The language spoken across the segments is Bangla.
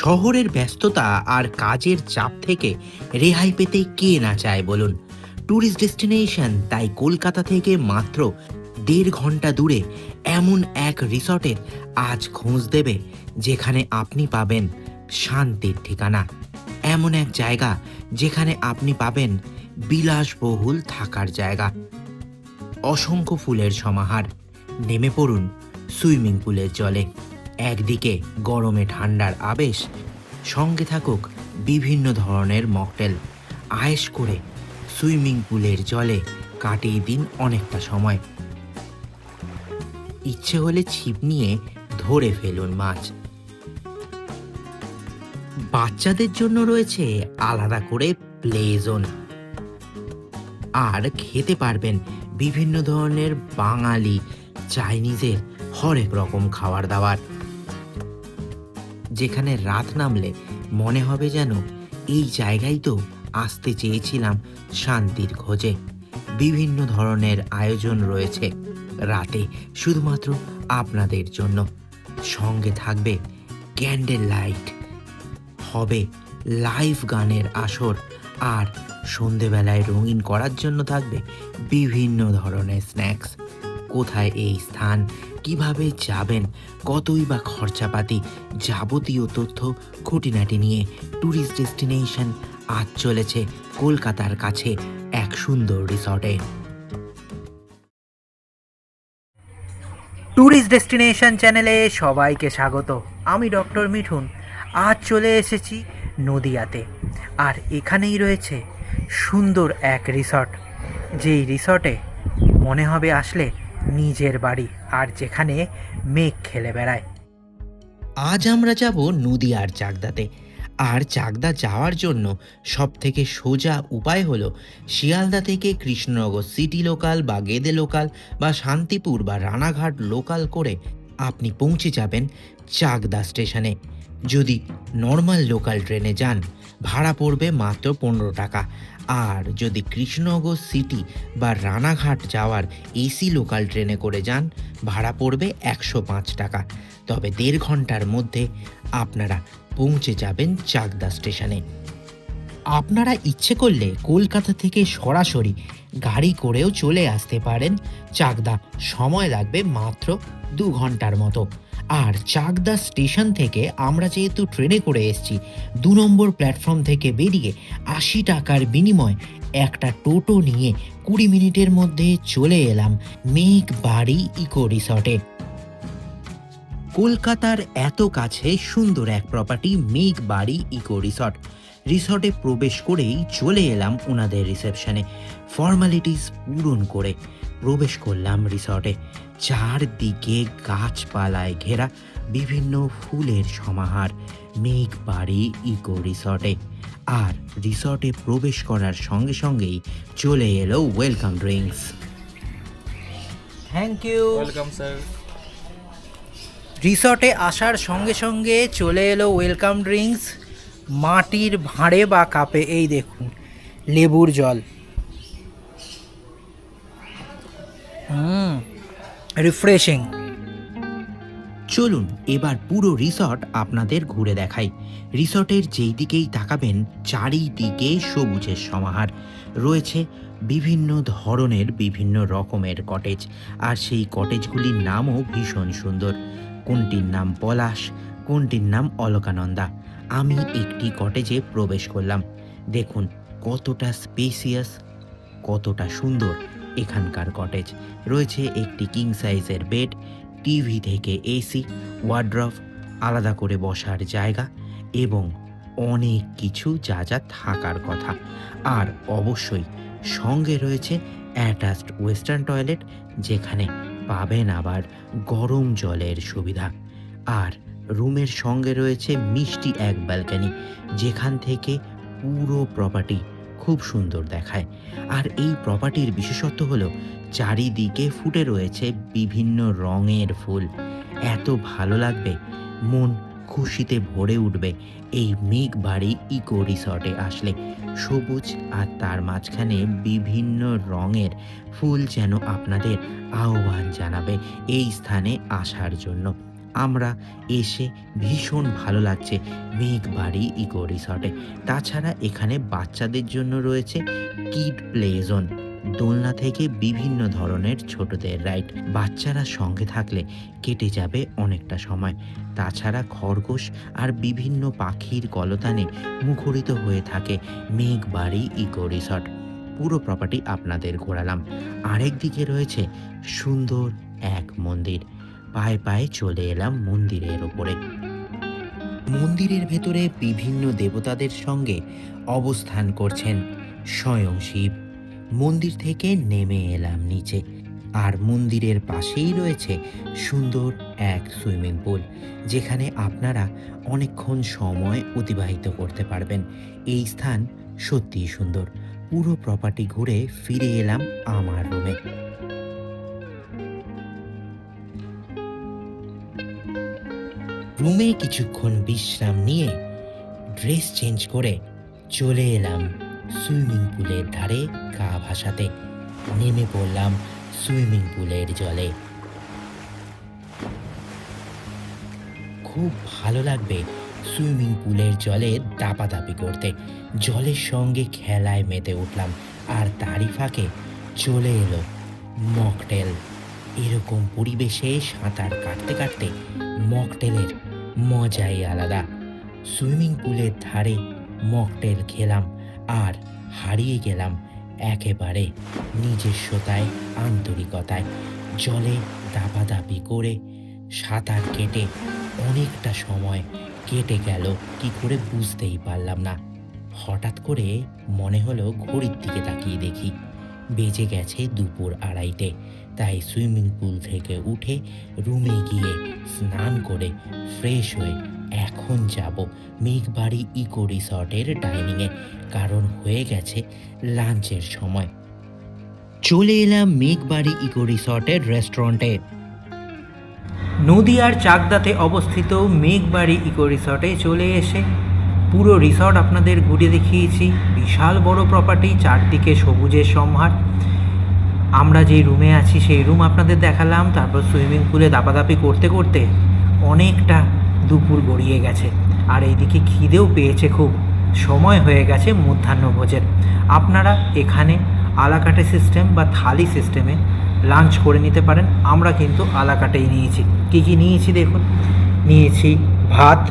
শহরের ব্যস্ততা আর কাজের চাপ থেকে রেহাই পেতে কে না চায় বলুন। ট্যুরিস্ট ডেস্টিনেশন তাই কলকাতা থেকে মাত্র ১.৫ ঘন্টা দূরে এমন এক রিসর্টের আজ খোঁজ দেবে, যেখানে আপনি পাবেন শান্তির ঠিকানা। এমন এক জায়গা যেখানে আপনি পাবেন বিলাসবহুল থাকার জায়গা, অসংখ্য ফুলের সমাহার। নেমে পড়ুন সুইমিং পুলের জলে। একদিকে গরমে ঠান্ডার আবেশ, সঙ্গে থাকুক বিভিন্ন ধরনের মকটেল। আয়েশ করে সুইমিং পুলের জলে কাটিয়ে দিন অনেকটা সময়। ইচ্ছে হলে ছিপ নিয়ে ধরে ফেলুন মাছ। বাচ্চাদের জন্য রয়েছে আলাদা করে প্লে জোন, আর খেতে পারবেন বিভিন্ন ধরনের বাঙালি চাইনিজের হরেক রকম খাবার দাবার, যেখানে রাত নামলে মনে হবে যেন এই জায়গায় তো আসতে চেয়েছিলাম শান্তির খোঁজে। বিভিন্ন ধরনের আয়োজন রয়েছে রাতে শুধুমাত্র আপনাদের জন্য। সঙ্গে থাকবে ক্যান্ডেল লাইট, হবে লাইভ গানের আসর, আর সন্ধেবেলায় রঙিন করার জন্য থাকবে বিভিন্ন ধরনের স্ন্যাক্স। কোথায় এই স্থান, কিভাবে যাবেন, কতই বা খরচাপাতি, যাবতীয় তথ্য খুঁটিনাটি নিয়ে ট্যুরিস্ট ডেস্টিনেশন আজ চলেছে কলকাতার কাছে এক সুন্দর রিসর্টে। ট্যুরিস্ট ডেস্টিনেশন চ্যানেলে সবাইকে স্বাগত। আমি ডক্টর মিঠুন। আজ চলে এসেছি নদিয়াতে, আর এখানেই রয়েছে সুন্দর এক রিসর্ট, যেই রিসর্টে মনে হবে আসলে নিজের বাড়ি, আর যেখানে মেঘ খেলে বেড়ায়। আজ আমরা যাব নদিয়ার চাকদাতে। আর চাকদা যাওয়ার জন্য সবথেকে সোজা উপায় হলো শিয়ালদা থেকে কৃষ্ণনগর সিটি লোকাল বা গেদে লোকাল বা শান্তিপুর বা রানাঘাট লোকাল করে আপনি পৌঁছে যাবেন চাকদা স্টেশনে। যদি নর্মাল লোকাল ট্রেনে যান ভাড়া পড়বে মাত্র ১৫ টাকা, আর যদি কৃষ্ণনগর সিটি বা রানাঘাট যাওয়ার এসি লোকাল ট্রেনে করে যান ভাড়া পড়বে ১০৫ টাকা। তবে ১.৫ ঘন্টার মধ্যে আপনারা পৌঁছে যাবেন চাকদা স্টেশনে। আপনারা ইচ্ছে করলে কলকাতা থেকে সরাসরি গাড়ি করেও চলে আসতে পারেন চাকদা। সময় লাগবে মাত্র ২ ঘন্টার মতো। আর চাকদা স্টেশন থেকে আমরা যেহেতু ট্রেনে করে এসেছি, ২ নম্বর প্ল্যাটফর্ম থেকে বেরিয়ে ৮০ টাকার বিনিময়ে একটা টোটো নিয়ে ২০ মিনিটের মধ্যে চলে এলাম মেঘবাড়ি ইকো রিসর্টে। কলকাতার এত কাছে সুন্দর এক প্রপার্টি মেঘবাড়ি ইকো রিসর্ট। রিসর্টে প্রবেশ করেই চলে এলাম ওনাদের রিসেপশনে। ফর্মালিটিস পূরণ করে প্রবেশ করলাম রিসর্টে। চারদিকে গাছপালায় ঘেরা বিভিন্ন ফুলের সমাহার মেঘবাড়ি ইকো রিসর্টে। আর রিসর্টে প্রবেশ করার সঙ্গে সঙ্গেই চলে এলো welcome drinks. Thank you. Welcome sir. রিসর্টে আসার সঙ্গে সঙ্গে চলে এলো ওয়েলকাম ড্রিঙ্কস মাটির ভাঁড়ে বা কাপে। এই দেখুন লেবুর জল, রিফ্রেশিং। চলুন এবার পুরো রিসর্ট আপনাদের ঘুরে দেখাই। রিসর্টের যেই দিকেই তাকাবেন চারিদিকে সবুজের সমাহার। রয়েছে বিভিন্ন ধরনের বিভিন্ন রকমের কটেজ, আর সেই কটেজগুলির নামও ভীষণ সুন্দর। কোনটির নাম পলাশ, কোনটির নাম অলকানন্দা। আমি একটি কটেজে প্রবেশ করলাম। দেখুন কতটা স্পেসিয়াস, কতটা সুন্দর এখানকার কটেজ। রয়েছে একটি কিং সাইজের বেড, টিভি থেকে এসি, ওয়ার্ড্রফ, আলাদা করে বসার জায়গা এবং অনেক কিছু যা যা থাকার কথা। আর অবশ্যই সঙ্গে রয়েছে অ্যাটাচড ওয়েস্টার্ন টয়লেট, যেখানে পাবেন আবার গরম জলের সুবিধা। আর রুমের সঙ্গে রয়েছে মিষ্টি এক ব্যালকনি, যেখান থেকে পুরো প্রপার্টি খুব সুন্দর দেখায়। আর এই প্রপার্টির বিশেষত্ব হলো চারিদিকে ফুটে রয়েছে বিভিন্ন রঙের ফুল। এত ভালো লাগবে, মন খুশিতে ভরে উঠবে এই মেঘবাড়ি ইকো রিসর্টে আসলে। সবুজ আর তার মাঝখানে বিভিন্ন রঙের ফুল যেন আপনাদের আহ্বান জানাবে এই স্থানে আসার জন্য। আমরা এসে ভীষণ ভালো লাগছে মেঘবাড়ি ইকো রিসর্টে। তাছাড়া এখানে বাচ্চাদের জন্য রয়েছে কিড প্লে জোন, দোলনা থেকে বিভিন্ন ধরনের ছোটদের রাইড। বাচ্চারা সঙ্গে থাকলে কেটে যাবে অনেকটা সময়। তাছাড়া খরগোশ আর বিভিন্ন পাখির কলতানে মুখরিত হয়ে থাকে মেঘবাড়ি ইকো রিসর্ট। পুরো প্রপার্টি আপনাদের ঘোরালাম। আরেক দিকে রয়েছে সুন্দর এক মন্দির। পায়ে পায়ে চলে এলাম মন্দিরের ওপরে। মন্দিরের ভেতরে বিভিন্ন দেবতাদের সঙ্গে অবস্থান করছেন স্বয়ং শিব। মন্দির থেকে নেমে এলাম নিচে, আর মন্দিরের পাশেই রয়েছে সুন্দর এক সুইমিং পুল, যেখানে আপনারা অনেকক্ষণ সময় অতিবাহিত করতে পারবেন। এই স্থান সত্যিই সুন্দর। পুরো প্রপার্টি ঘুরে ফিরে এলাম আমার রুমে। রুমে কিছুক্ষণ বিশ্রাম নিয়ে ড্রেস চেঞ্জ করে চলে এলাম সুইমিং পুলের ধারে গা ভাসাতে। নেমে পড়লাম সুইমিং পুলের জলে। খুব ভালো লাগবে সুইমিং পুলের জলে দাপাদাপি করতে। জলের সঙ্গে খেলায় মেতে উঠলাম, আর তারই ফাঁকে চলে এলো মকটেল। এরকম পরিবেশে সাঁতার কাটতে কাটতে মকটেলের মজাই আলাদা। সুইমিং পুলের ধারে মকটেল খেলাম আর হারিয়ে গেলাম একেবারে নিজস্বতায়, আন্তরিকতায়। জলে দাপাদাপি করে সাঁতার কেটে অনেকটা সময় কেটে গেল কি করে বুঝতেই পারলাম না। হঠাৎ করে মনে হলো ঘড়ির দিকে তাকিয়ে দেখি বেজে গেছে দুপুর 2:30। তাই সুইমিং পুল থেকে উঠে রুমে গিয়ে স্নান করে ফ্রেশ হয়ে এখন যাব মেঘবাড়ি ইকো রিসর্টের ডাইনিংয়ে, কারণ হয়ে গেছে লাঞ্চের সময়। চলে এলাম মেঘবাড়ি ইকো রিসর্টের রেস্টুরেন্টে। নদীয়ার চাকদাতে অবস্থিত মেঘবাড়ি ইকো রিসর্টে চলে এসে পুরো রিসর্ট আপনাদের ঘুরে দেখিয়েছি। বিশাল বড় প্রপার্টি, চারদিকে সবুজের সম্ভার। আমরা যেই রুমে আছি সেই রুম আপনাদের দেখালাম। তারপর সুইমিং পুলে দাপাদাপি করতে করতে অনেকটা দুপুর গড়িয়ে গেছে, আর এইদিকে খিদেও পেয়েছে খুব। সময় হয়ে গেছে মধ্যাহ্নভোজের। আপনারা এখানে আলাকাটে সিস্টেম বা থালি সিস্টেমে লাঞ্চ করে নিতে পারেন। আমরা কিন্তু আলাকাটেই নিয়েছি। কী কী নিয়েছি দেখুন। নিয়েছি ভাত,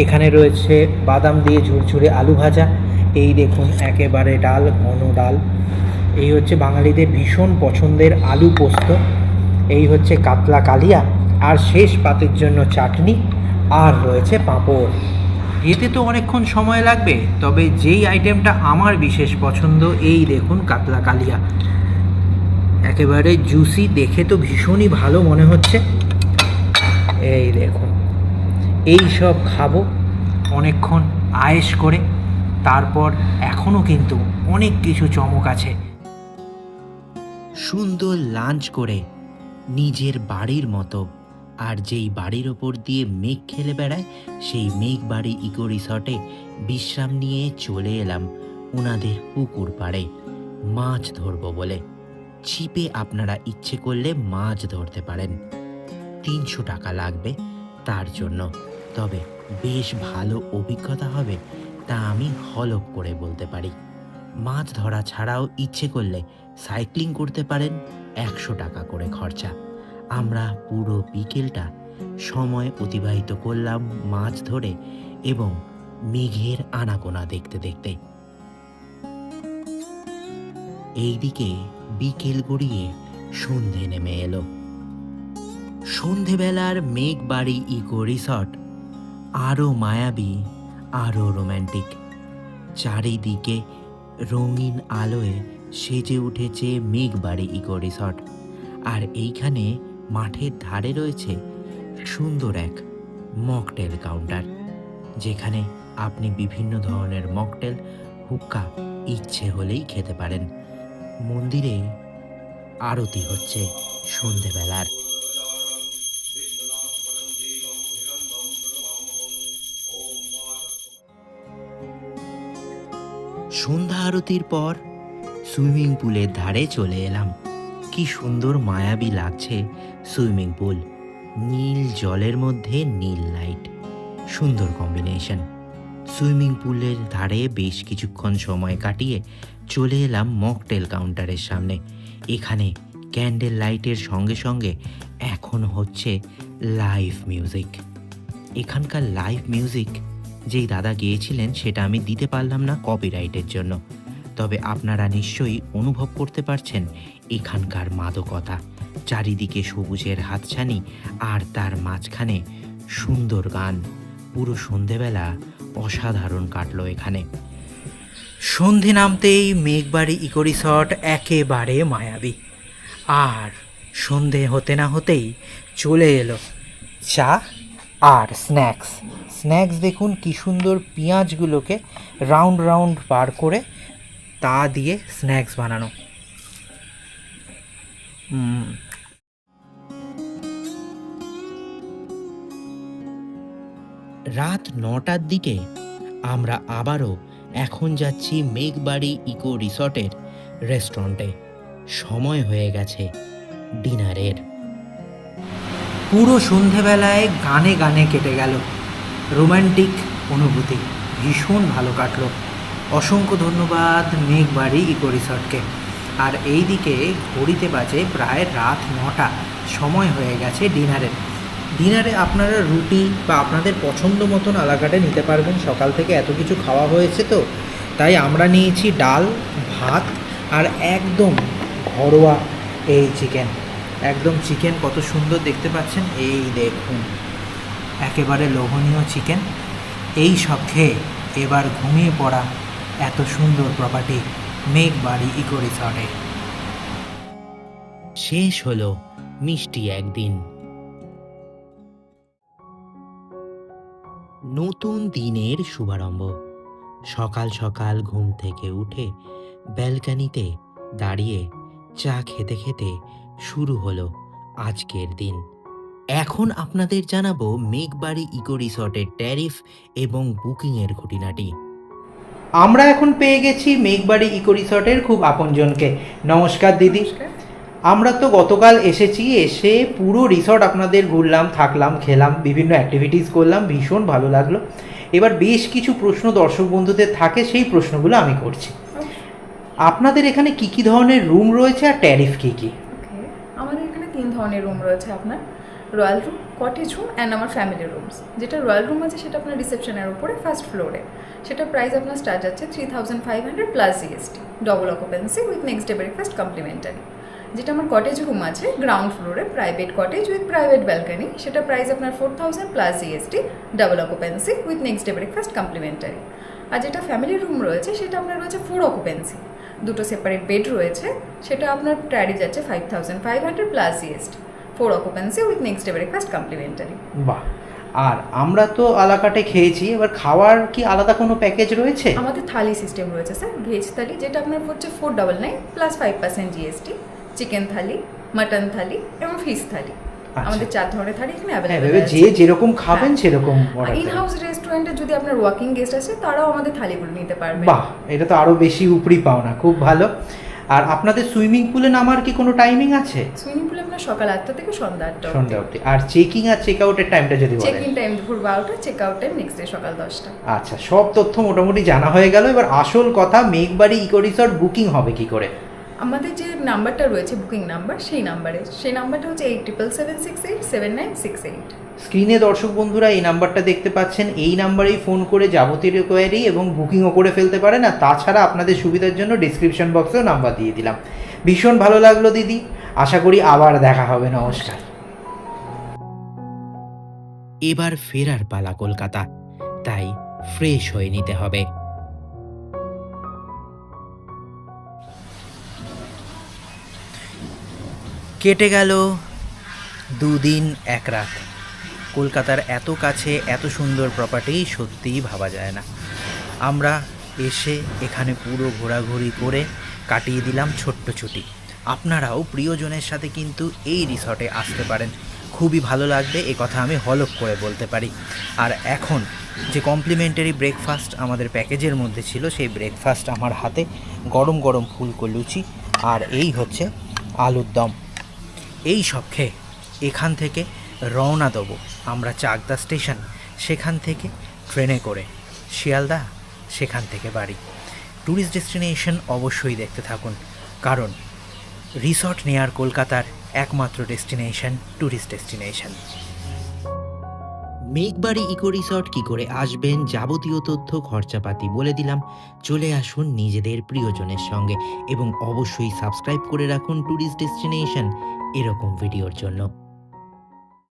এখানে রয়েছে বাদাম দিয়ে ঝুরঝুরে আলু ভাজা, এই দেখুন একেবারে ডাল, ঘন ডাল, এই হচ্ছে বাঙালিদের ভীষণ পছন্দের আলু পোস্ত, এই হচ্ছে কাতলা কালিয়া, আর শেষ পাতের জন্য চাটনি, আর রয়েছে পাঁপড়। এতে তো অনেকক্ষণ সময় লাগবে, তবে যেই আইটেমটা আমার বিশেষ পছন্দ, এই দেখুন কাতলা কালিয়া, একেবারে জুসি, দেখে তো ভীষণই ভালো মনে হচ্ছে। এই দেখুন, এই সব খাবো অনেকক্ষণ আয়েশ করে। তারপর এখনও কিন্তু অনেক কিছু চমক আছে। সুন্দর লাঞ্চ করে নিজের বাড়ির মতো, আর যেই বাড়ির ওপর দিয়ে মেঘ খেলে বেড়ায় সেই মেঘবাড়ি ইকো রিসর্টে বিশ্রাম নিয়ে চলে এলাম ওনাদের পুকুর পাড়ে মাছ ধরবো বলে। ছিপে আপনারা ইচ্ছে করলে মাছ ধরতে পারেন। 300 টাকা লাগবে তার জন্য, তবে বেশ ভালো অভিজ্ঞতা হবে তা আমি হলফ করে বলতে পারি। মাছ ধরা ছাড়াও ইচ্ছে করলে সাইক্লিং করতে পারেন, 100 টাকা করে খরচা। আমরা পুরো বিকেলটা সময় অতিবাহিত করলাম মাছ ধরে এবং মেঘের আনাগোনা দেখতে দেখতে। এইদিকে বিকেল গড়িয়ে সন্ধে নেমে এলো। সন্ধেবেলার মেঘবাড়ি ইকো রিসর্ট আরও মায়াবী, আরও রোম্যান্টিক। চারিদিকে রঙিন আলোয় সেজে উঠেছে মেঘবাড়ি ইকো রিসর্ট, আর এইখানে মাঠের ধারে রয়েছে সুন্দর এক মকটেল কাউন্টার, যেখানে আপনি বিভিন্ন ধরনের মকটেল, হুক্কা ইচ্ছে হলেই খেতে পারেন। মন্দিরে আরতি হচ্ছে সন্ধেবেলার। সন্ধ্যা আরতির পর সুইমিং পুলের ধারে চলে এলাম। কি সুন্দর মায়াবী লাগছে সুইমিং পুল। নীল জলের মধ্যে নীল লাইট, সুন্দর কম্বিনেশন। সুইমিং পুলের ধারে বেশ কিছুক্ষণ সময় কাটিয়ে চলে এলাম মকটেল কাউন্টারের সামনে। এখানে ক্যান্ডেল লাইটের সঙ্গে সঙ্গে এখন হচ্ছে লাইভ মিউজিক। এখানকার লাইভ মিউজিক যেই দাদা গেয়েছিলেন সেটা আমি দিতে পারলাম না কপিরাইটের জন্য, তবে আপনারা নিশ্চয়ই অনুভব করতে পারছেন এখানকার মাদকতা। চারিদিকে সবুজের হাতছানি আর তার মাঝখানে সুন্দর গান। পুরো সন্ধেবেলা অসাধারণ কাটলো এখানে। সন্ধে নামতেই মেঘবাড়ি ইকো রিসর্ট একেবারে মায়াবী। আর সন্ধে হতে না হতেই চলে এলো চা আর স্ন্যাক্স। স্ন্যাক্স দেখুন কি সুন্দর, পেঁয়াজগুলোকে রাউন্ড রাউন্ড বার করে তা দিয়ে স্ন্যাক্স বানানো। রাত 9টার দিকে আমরা আবারও এখন যাচ্ছি মেঘবাড়ি ইকো রিসর্টের রেস্টুরেন্টে। সময় হয়ে গেছে ডিনারের। পুরো সন্ধেবেলায় গানে গানে কেটে গেল, রোম্যান্টিক অনুভূতি ভীষণ ভালো কাটলো। অসংখ্য ধন্যবাদ মেঘবাড়ি ইকো রিসর্টকে। আর এই দিকে ঘড়িতে বাজে প্রায় রাত 9টা, সময় হয়ে গেছে ডিনারের। ডিনারে আপনারা রুটি বা আপনাদের পছন্দ মতন আলাকাটে নিতে পারবেন। সকাল থেকে এত কিছু খাওয়া হয়েছে তো, তাই আমরা নিয়েছি ডাল, ভাত আর একদম ঘরোয়া এই চিকেন। একদম চিকেন কত সুন্দর দেখতে পাচ্ছেন, এই দেখুন একেবারে লোভনীয় চিকেন। এই সব খেয়ে এবার ঘুমিয়ে পড়া এত সুন্দর প্রপার্টি মেঘবাড়ি ইকো রিসর্টে। শেষ হলো মিষ্টি একদিন। নতুন দিনের শুভারম্ভ। সকাল সকাল ঘুম থেকে উঠে ব্যালকানিতে দাঁড়িয়ে চা খেতে খেতে শুরু হলো আজকের দিন। এখন আপনাদের জানাবো মেঘবাড়ি ইকো রিসর্টের ট্যারিফ এবং বুকিংয়ের খুঁটিনাটি। আমরা এখন পেয়ে গেছি মেঘবাড়ি ইকো রিসর্টের খুব আপনজনকে। নমস্কার দিদি। আমরা তো গতকাল এসেছি, এসে পুরো রিসর্ট আপনাদের ঘুরলাম, থাকলাম, খেলাম, বিভিন্ন অ্যাক্টিভিটিস করলাম, ভীষণ ভালো লাগলো। এবার বেশ কিছু প্রশ্ন দর্শক বন্ধুদের থাকে, সেই প্রশ্নগুলো আমি করছি। আপনাদের এখানে কি কি ধরনের রুম রয়েছে আর ট্যারিফ কি কি? আমাদের এখানে 3 ধরনের রুম রয়েছে। আপনার royal room, cottage room and আমার ফ্যামিলি রুমস। যেটা রয়্যাল রুম আছে সেটা আপনার রিসেপশনের উপরে ফার্স্ট ফ্লোরে। সেটা প্রাইস আপনার স্টার্ট যাচ্ছে 3500 plus GST, double occupancy with next day breakfast complimentary. যেটা আমার কটেজ রুম আছে গ্রাউন্ড ফ্লোরে, private cottage with private balcony, সেটা প্রাইস আপনার 4000 plus GST, double occupancy with next day breakfast complimentary. আর যেটা ফ্যামিলি রুম রয়েছে সেটা আপনার রয়েছে 4 অকুপেন্সি, দুটো সেপারেট বেড রয়েছে, সেটা আপনার প্রাইস যাচ্ছে 5500 plus GST, 4 occupancy with next day breakfast complimentary. বাহ। আর আমরা তো আলাকাটে খেয়েছি, এবার খাওয়ার কি আলাদা কোনো প্যাকেজ রয়েছে? আমাদের থালি সিস্টেম রয়েছে স্যার, ভেজ থালি, যেটা আপনার হচ্ছে 499 প্লাস 5% জিএসটি, চিকেন থালি, মাটন থালি এবং ফিশ থালি। আমাদের 4 ধরনের থালি এখানে অ্যাভেলেবল আছে। যে যেরকম খাবেন সেরকম অর্ডার। ইন হাউস রেস্টুরেন্টে যদি আপনার ওয়ার্কিং গেস্ট আছে তারাও আমাদের থালিগুলো নিতে পারবে। বাহ, এটা তো আরো বেশি উপরি পাওনা, খুব ভালো। আর আপনাদের সুইমিং পুলে নামার কি কোনো টাইমিং আছে? সুইমিং পুলে আপনার সকাল 8টা থেকে সন্ধ্যা 8টা সন্ধ্যা অবধি। আর চেকিং আর চেক আউটের টাইমটা যদি বলেন? চেক ইন টাইম দুপুর 12টা, check out time next day সকাল 10টা। আচ্ছা, সব তথ্য মোটামুটি জানা হয়ে গেল। এবার আসল কথা, মেঘবাড়ি ইকো রিসর্ট বুকিং হবে কি করে? আমাদের যে নাম্বারটা রয়েছে বুকিং নাম্বার, সেই নাম্বারটা হচ্ছে 8777687968। স্ক্রিনে দর্শক বন্ধুরা এই নাম্বারটা দেখতে পাচ্ছেন, এই নাম্বারেই ফোন করে যাবতীয় কোয়ারি এবং বুকিংও করে ফেলতে পারেন। আর তাছাড়া আপনাদের সুবিধার জন্য ডিসক্রিপশন বক্সেও নাম্বার দিয়ে দিলাম। ভীষণ ভালো লাগলো দিদি, আশা করি আবার দেখা হবে। নমস্কার। এবার ফেরার পালা কলকাতা, তাই ফ্রেশ হয়ে নিতে হবে। কেটে গেল 2 দিন 1 রাত। কলকাতার এত কাছে এত সুন্দর প্রপার্টি সত্যিই ভাবা যায় না। আমরা এসে এখানে পুরো ঘোরাঘুরি করে কাটিয়ে দিলাম ছোট্ট ছুটি। আপনারাও প্রিয়জনের সাথে কিন্তু এই রিসর্টে আসতে পারেন, খুবই ভালো লাগবে, এ কথা আমি হলফ করে বলতে পারি। আর এখন যে কমপ্লিমেন্টারি ব্রেকফাস্ট আমাদের প্যাকেজের মধ্যে ছিল, সেই ব্রেকফাস্ট আমার হাতে, গরম গরম ফুলকো লুচি আর এই হচ্ছে আলুর দম। এই সব খেয়ে এখান থেকে রওনা দেবো আমরা চাকদা স্টেশন, সেখান থেকে ট্রেনে করে শিয়ালদা, সেখান থেকে বাড়ি। ট্যুরিস্ট ডেস্টিনেশন অবশ্যই দেখতে থাকুন, কারণ রিসর্ট নেয়ার কলকাতার একমাত্র destination tourist destination. Meghbari eco resort কী করে আসবেন, যাবতীয় তথ্য খরচাপাতি বলে দিলাম। চলে আসুন নিজেদের প্রিয়জনের সঙ্গে এবং অবশ্যই সাবস্ক্রাইব করে রাখুন ট্যুরিস্ট ডেস্টিনেশন এরকম ভিডিওর জন্য।